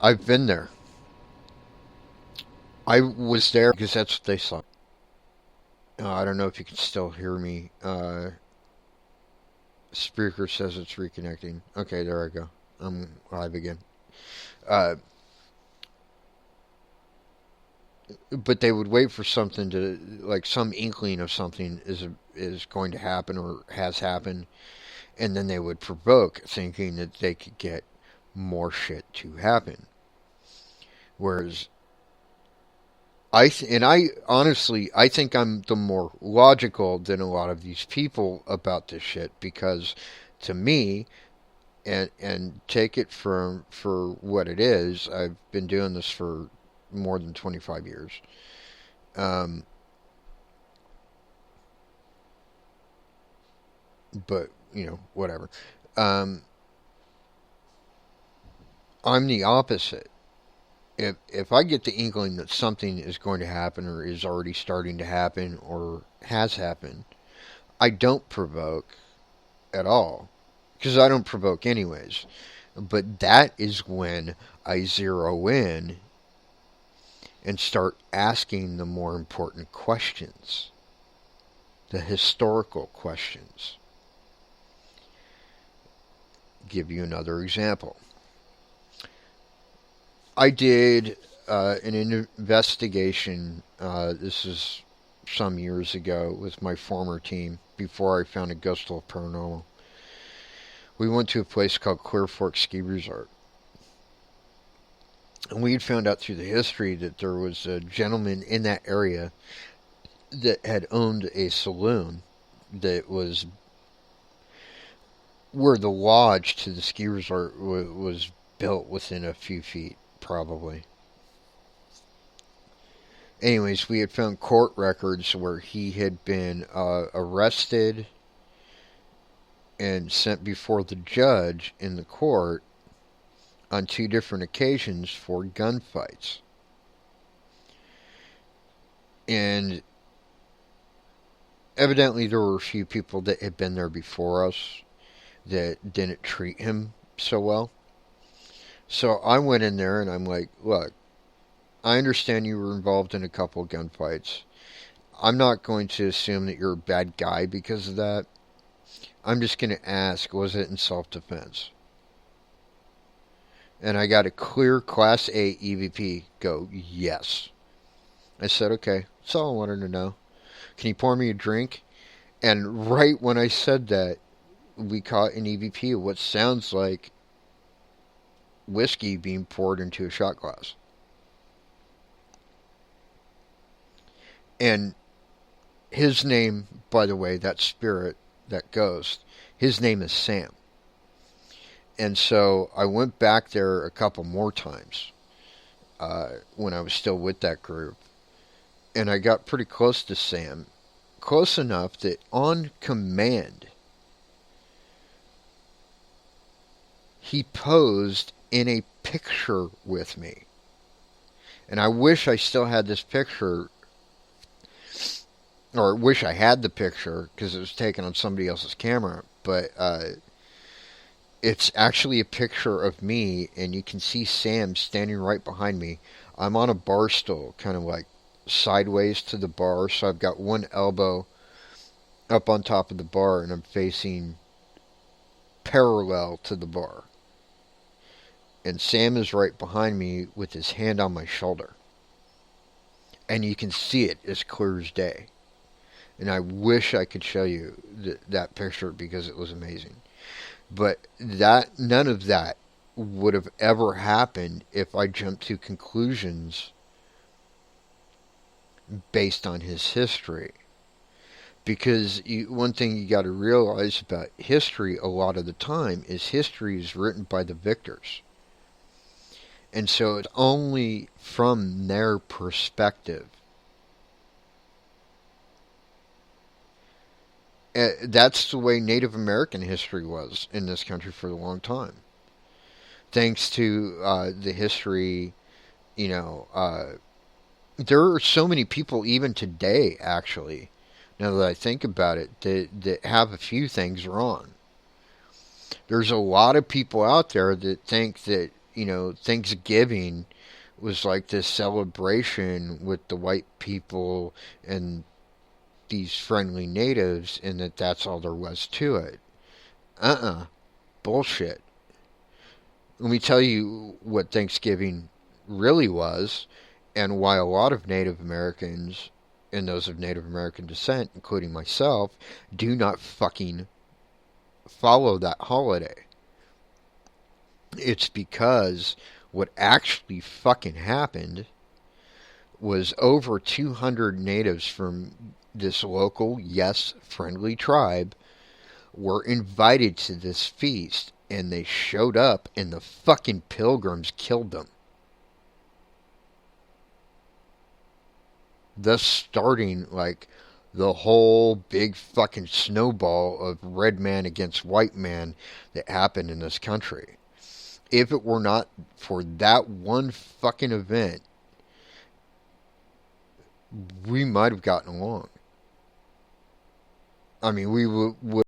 I've been there. I was there because that's what they saw. I don't know if you can still hear me. Speaker says it's reconnecting. Okay, there I go. I'm live again. Uh, but they would wait for something to, like, some inkling of something is going to happen or has happened, and then they would provoke, thinking that they could get more shit to happen. Whereas and I honestly, I think I'm the more logical than a lot of these people about this shit, because to me, and take it for what it is, I've been doing this for more than 25 years. Um, but whatever. Um, I'm the opposite. If I get the inkling that something is going to happen or is already starting to happen or has happened, I don't provoke at all, because I don't provoke anyways. But that is when I zero in and start asking the more important questions, the historical questions. Give you another example. I did an investigation. This is some years ago with my former team before I founded Ghost Love Paranormal. We went to a place called Clear Fork Ski Resort. And we had found out through the history that there was a gentleman in that area that had owned a saloon that was where the lodge to the ski resort was built within a few feet, probably. Anyways, we had found court records where he had been arrested and sent before the judge in the court on two different occasions for gunfights. And evidently there were a few people that had been there before us that didn't treat him so well. So I went in there and I'm like, look, I understand you were involved in a couple of gunfights. I'm not going to assume that you're a bad guy because of that. I'm just going to ask, was it in self-defense? And I got a clear Class A EVP go, yes. I said, okay, that's all I wanted to know. Can you pour me a drink? And right when I said that, we caught an EVP of what sounds like whiskey being poured into a shot glass. And his name, by the way, that spirit, that ghost, his name is Sam. And so I went back there a couple more times when I was still with that group. And I got pretty close to Sam. Close enough that on command, he posed in a picture with me. And I wish I still had this picture, or wish I had the picture because it was taken on somebody else's camera. But it's actually a picture of me, and you can see Sam standing right behind me. I'm on a bar stool, kind of like sideways to the bar, so I've got one elbow up on top of the bar, and I'm facing parallel to the bar. And Sam is right behind me with his hand on my shoulder. And you can see it as clear as day. And I wish I could show you that picture because it was amazing. But none of that would have ever happened if I jumped to conclusions based on his history. Because one thing you got to realize about history a lot of the time is history is written by the victors. And so it's only from their perspective. That's the way Native American history was in this country for a long time. Thanks to the history, there are so many people even today, actually, now that I think about it, that have a few things wrong. There's a lot of people out there that think that Thanksgiving was like this celebration with the white people and these friendly natives, and that's all there was to it. Bullshit. Let me tell you what Thanksgiving really was, and why a lot of Native Americans and those of Native American descent, including myself, do not fucking follow that holiday. It's because what actually fucking happened was over 200 natives from this local, yes, friendly tribe were invited to this feast, and they showed up, and the fucking pilgrims killed them. Thus starting, like, the whole big fucking snowball of red man against white man that happened in this country. If it were not for that one fucking event, we might have gotten along. I mean, we would